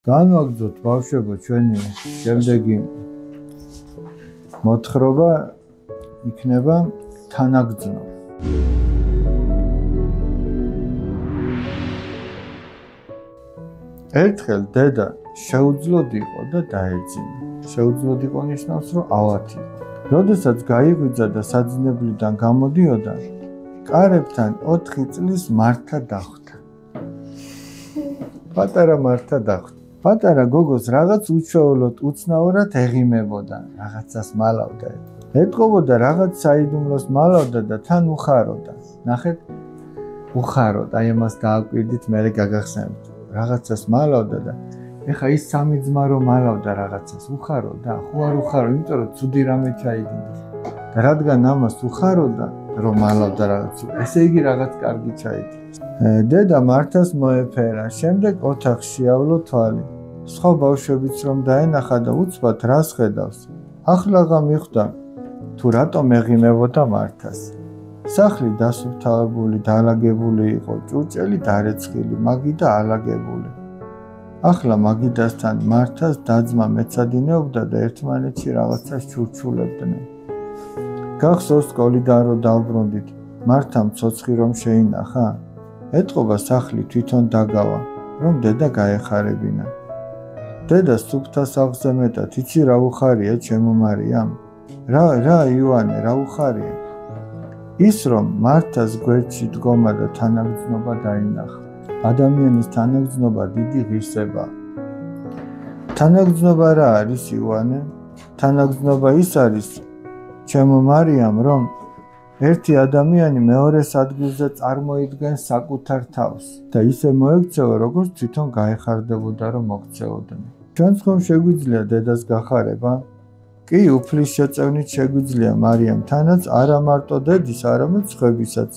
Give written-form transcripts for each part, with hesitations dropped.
განვაგრძოთ ბავშვებო ჩვენი შემდეგი მოთხრობა იქნება თანაგრძნო. ერთხელ დედა შეუძლოდ იყო და დაეძინა. შეუძლოდ იყო ნიშნავს, რომ ავათი. როდესაც გაიღვიძა და საძინებლიდან გამოდიოდა, კარებთან 4 წლის მართა დახვდა. პატარა მართა დახვდა. პატარა გოგოს რაღაც უჩვეულოდ უცნაურად ეღიმებოდა, რაღაცას მალავდა. ეტყობოდა რაღაც საიდუმლოს მალავდა და თან უხაროდა. ნახეთ, უხაროდა, აი ამას დააკვირდით, მერე გაგახსენებთ. რაღაცას მალავდა და ეხა ის სამი ძმა რომ მალავდა რაღაცას, უხაროდა, ხო არ უხარო, იმიტომ რომ ცუდი რამე ჩაიდინდა. და რადგან ამას უხაროდა, რომ მალავდა რაღაც, ესე იგი რაღაც კარგი ჩაიდინდა. დედა მართას მოეფერა, შემდეგ ოთახში შეავლო თვალი. სხვა ბავშვებიც რომ დაენახა და უცბად რას ხედავს. ახლაღა მიხვდა, თუ რატომ ეღიმებოდა მართას. სახლი დასუფთავებული, დაალაგებული იყო, ჭურჭელი დარეცხილი, მაგი და ალაგებული. ახლა მაგიდასთან მართას დაძმა მეცადინეობდა და ერთმანეთში რაღაცას ჩურჩულებდნენ. გახსოვს სკოლიდან რომ დავბრუნდით, მართამ ცოცხი რომ შეინახა, ეტყობა სახლი თვითონ დაგავა, რომ დედა გაეხარებინა. დედა სუფთა სახლზე მეტად, იცი რა უხარია ჩემო მარიამ? რა იოანე, რა უხარია? ის რომ მართას გვერდში დგომა და თანაგრძნობა დაინახა. ადამიანის თანაგრძნობა დიდი ღირსებაა. თანაგრძნობა რა არის იოანე? თანაგრძნობა ის არის, ჩემო მარიამ, რომ ერთი ადამიანი მეორეს ადგილზე წარმოიდგენს საკუთარ თავს და ისე მოექცევა, როგორც თვითონ გაეხარდებოდა, რომ მოქცეოდნენ. ჩვენც ხომ შეგვიძლია დედას გახარება? კი, უფლის შეწევნით შეგვიძლია მარიამ თანაც არა მარტო დედის, არამედ სხვებისაც.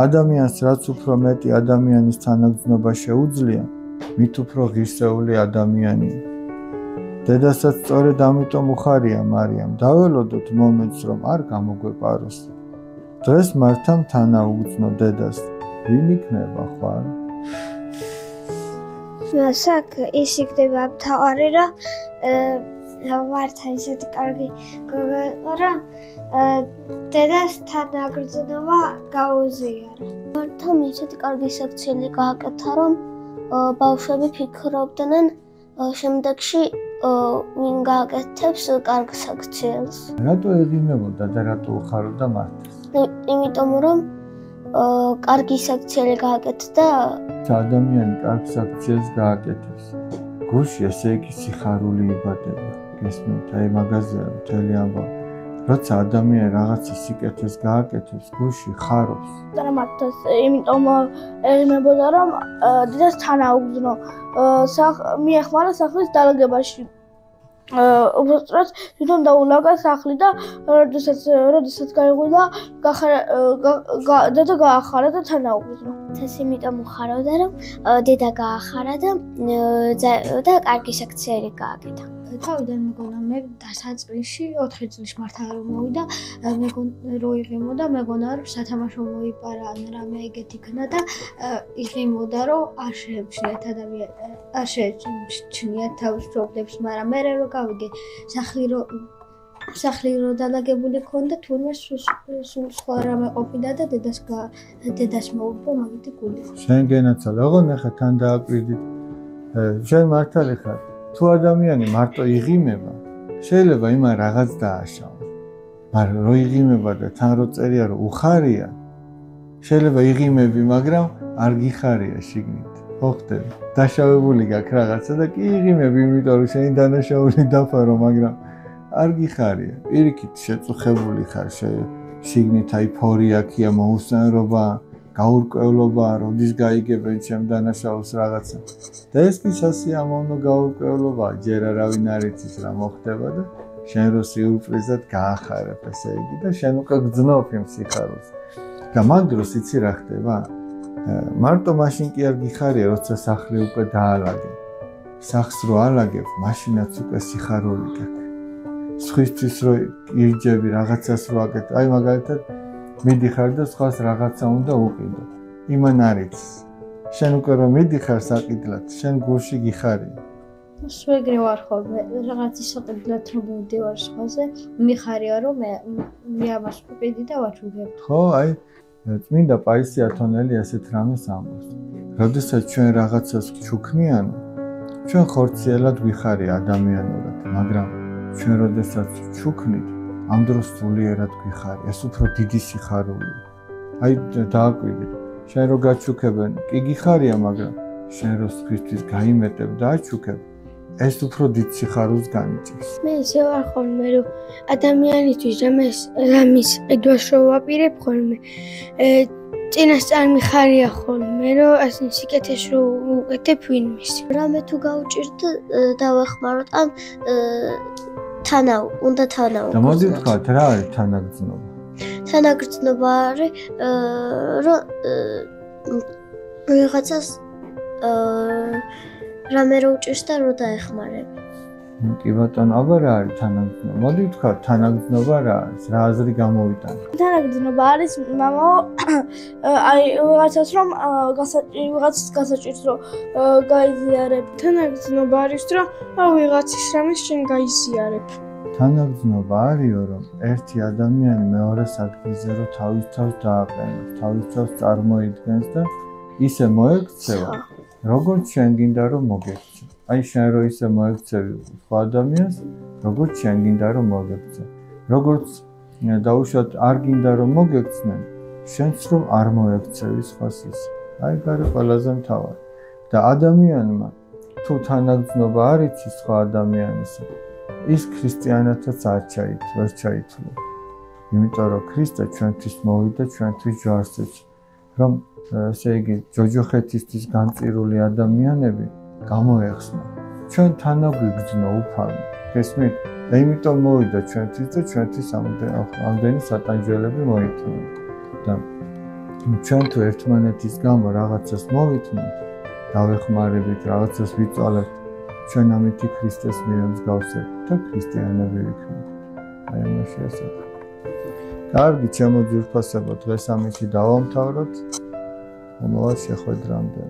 ადამიანს რაც უფრო მეტი ადამიანის თანაგრძნობა შეუძლია, მით უფრო ღირსეული ადამიანია. დედასაც სწორედ ამიტომ უხარია მარიამ. დაველოდოთ მომენტს, რომ არ გამოგვეპაროს. დღეს მართამ თანაუგრძნო დედას. ვინ იქნება ხვალ? მასაკ ის იქნება მთავარი, რომ მართა ისეთი კარგი გოგო, რომ დედას თანაგრძნობა გაუზიარა. მართამ ისეთი კარგი საქციელი გააკეთა, რომ ბავშვები ფიქრობდნენ შემდეგში ვინ გააკეთებს კარგ საქციელს. რატო ეღიმებოდა და რატო უხაროდა მართას? იმიტომ რომ კარგი საქციელი გააკეთდა. ადამიანი კარგ საქციელს გააკეთებს. გულში ესე იგი სიხარული იბადება. გესმით, აი მაგაზია მთელი ამბავი. როცა ადამიანი რაღაცის სიკეთეს გააკეთებს, გულში ხარობს. და მართას იმიტომ ეღიმებოდა, რომ დედას თანაუგრძნო მიეხმარა სახლის დალაგებაში. უბრალოდ თვითონ დაულაგა სახლი და როდესაც გაიღვიძა, დედა გაახარა და თანაუგრძნო. ეს იმიტომ უხაროდა, რომ დედა გაახარა და კარგი საქციელი გააკეთა. თავიდან მეგონა მე დასაწყისში 4 წლის მართა რომ მოვიდა, რო იღიმოდა, მეგონა რომ სათამაშო მოიპარა ან რამე ეგეთი იქნა და იღიმოდა რომ არ შეეჩნიათ ადამიანს, არ შეეჩნიათ თავის პრობლემებს, მაგრამ მე რო გავიგე სახლი რო დალაგებული ქონდა, თურმე სულ სხვა რამე ყოფილა და დედას მოუპო მაგითი გული. შენ გენაცვალე, ოღონ ახლა თან დააკვირდით. შენ მართალი ხარ. თუ ადამიანი მარტო იღიმება, შეიძლება იმან რაღაც დააშავა. მაგრამ რო იღიმება და თან რო წერია რომ უხარია, შეიძლება იღიმები, მაგრამ არ გიხარია შიგნით. ხო ხდება? დაშავებული გაქვს რაღაცა და კი იღიმები, იმიტომ რომ შენი დანაშაული დაფარო, მაგრამ არ გიხარია. პირიქით შეწუხებული ხარ, შიგნით აი ფორია ქია, მოუსწენრობა, გაურკვევლობა, როდის გაიგებენ ჩემ დანაშაულს რაღაცა. და ეს კი სასიამოვნო გაურკვევლობა, ჯერ არავინ არ იცის რა მოხდება და შენ რო სიურპრიზად გაახარებ, ესე იგი და შენ უკვე გძნობ იმ სიხარულს. და მაგ დროს იცი რა ხდება? მარტო მაშინ კი არ გიხარია, როცა სახლი უკვე დაალაგე. სახლს რო ალაგებ, მაშინაც უკვე სიხარული გაქვს. სხვისთვის რო ირჯები რაღაცას რო აკეთებ, აი მაგალითად მიდიხარ და სხვას რაღაცა უნდა უყიდო. იმან არ იცის. შენ უკვე რომ მიდიხარ საკიდლად, შენ გულში გიხარია. სვეგრე ვარ ხოლმე, რაღაც ისოყებდათ რომ მივდივარ სხვაზე, მიხარია რომ მე ამას ვყიდი და ვაჩუგებ. ხო, აი წმინდა პაისი ათონელი ასეთ რამეს ამბობს. როდესაც ჩვენ რაღაცას ვჩუქნიან, ჩვენ ხორციელად ვიხარია ადამიანურად, მაგრამ ჩვენ როდესაც ვჩუქნით, ამ დროს სულიერად ვიხარია. ეს უფრო დიდი სიხარულია. აი დააკვირდით, შენ რო გაჩუქებენ, კი გიხარია, მაგრამ შენ რო სხვისთვის გაიმეტებ და აჩუქებ, ეს უფრო დიდ სიხარულს განიჭირს. მე ისე ვარ ხოლმე რომ ადამიანისთვის რამის ყიდვას რო ვაპირებ ხოლმე წინასწარ მიხარია ხოლმე რომ ასე სიკეთეს რო უკეთებ ვინმეს. რამე თუ გაუჭირთ დავეხმაროთ ან უნდა თანაუგრძნოთ. და მოდი ვთქვათ, რა არის თანაგრძნობა? თანაგრძნობა არის რომ ვიღაცას რამე რო უჭირს და რო დაეხმარებ. კი ბატონო, აბა რა არის თანაგრძნობა? მოდი ვთქვათ, თანაგრძნობა რა არის? რა აზრი გამოვიტანე? თანაგრძნობა არის მამაო, აი ვიღაცას რომ ვიღაცას გასაჭირს რომ გაიზიარებ. თანაგრძნობა არის რომ ვიღაცის რამეს შენ გაიზიარებ. თანაგრძნობა არისო, რომ ერთი ადამიანი მეორეს ადგილზე რომ თავის თავს დააყენოს, თავის თავს წარმოიდგენს და ისე მოექცევა, როგორც შენ გინდა რომ მოგექცე. აი შენ რო ისე მოექცევი სხვა ადამიანს, როგორც შენ გინდა რომ მოგექცე. როგორც დაუშვათ არ გინდა რომ მოგექცნენ, შენც რომ არ მოექცევი სხვას ისე. აი გარე ყველაზე მთავარი. და ადამიანმა თუ თანაგრძნობა არ იცის სხვა ადამიანისა, ის ქრისტიანათაც ვერ ჩაითვლა. იმიტომ რომ ქრისტე ჩვენთვის მოვიდა, ჩვენთვის ჯვარს ეჩა. რომ ესე იგი ჯოჯოხეთისთვის განწირული ადამიანები გამოეხსნა. ჩვენ თანაგვიგრძნო უფალმა. გესმით? და იმიტომ მოვიდა ჩვენთვის და ჩვენთვის ამდენი სატანჯველები მოიწონა. და ჩვენ თუ ერთმანეთის გამო რაღაცას მოვითმოთ, დავეხმარებით, რაღაცას ვიწვალებთ, ჩვენ ამითი ქრისტეს მიერს გავსებთ და ქრისტიანები ვიქნებით. აი ამაში ასაკ. კარგი, ჩემო ძვირფასებო, დღეს ამითი დავამთავროთ. მომავალ შეხვედრამდე.